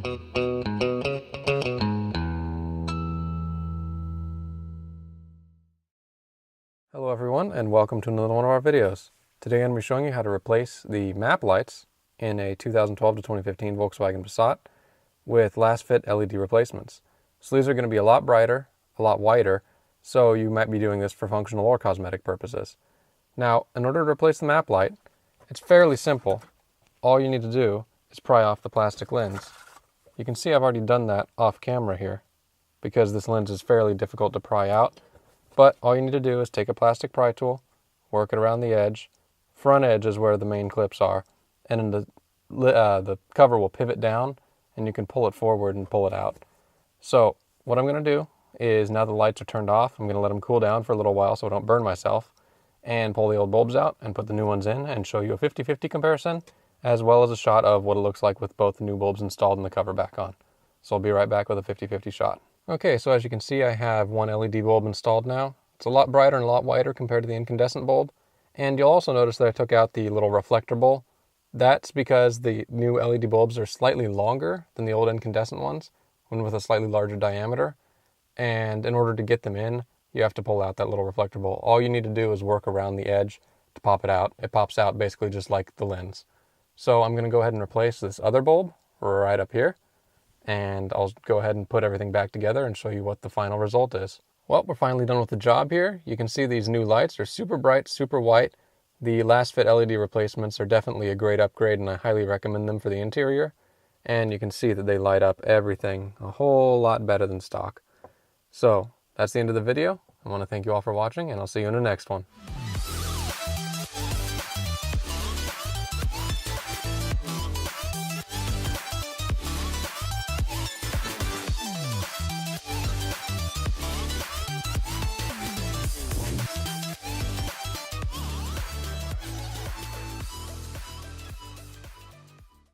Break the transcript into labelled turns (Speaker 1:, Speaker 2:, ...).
Speaker 1: Hello everyone, and welcome to another one of our videos. Today I'm going to be showing you how to replace the map lights in a 2012 to 2015 Volkswagen Passat with LASFIT LED replacements. So these are going to be a lot brighter, a lot whiter, so you might be doing this for functional or cosmetic purposes. Now, in order to replace the map light, it's fairly simple. All you need to do is pry off the plastic lens. You can see I've already done that off camera here because this lens is fairly difficult to pry out. But all you need to do is take a plastic pry tool, work it around the edge. Front edge is where the main clips are, and then the cover will pivot down, and you can pull it forward and pull it out. So what I'm going to do is, now the lights are turned off, I'm going to let them cool down for a little while so I don't burn myself, and pull the old bulbs out and put the new ones in and show you a 50-50 comparison, as well as a shot of what it looks like with both the new bulbs installed and the cover back on. So I'll be right back with a 50-50 shot. Okay, so as you can see, I have one LED bulb installed now. It's a lot brighter and a lot whiter compared to the incandescent bulb. And you'll also notice that I took out the little reflector bowl. That's because the new LED bulbs are slightly longer than the old incandescent ones, one with a slightly larger diameter. And in order to get them in, you have to pull out that little reflector bowl. All you need to do is work around the edge to pop it out. It pops out basically just like the lens. So I'm going to go ahead and replace this other bulb right up here. And I'll go ahead and put everything back together and show you what the final result is. Well, we're finally done with the job here. You can see these new lights are super bright, super white. The LASFIT LED replacements are definitely a great upgrade, and I highly recommend them for the interior. And you can see that they light up everything a whole lot better than stock. So that's the end of the video. I want to thank you all for watching, and I'll see you in the next one.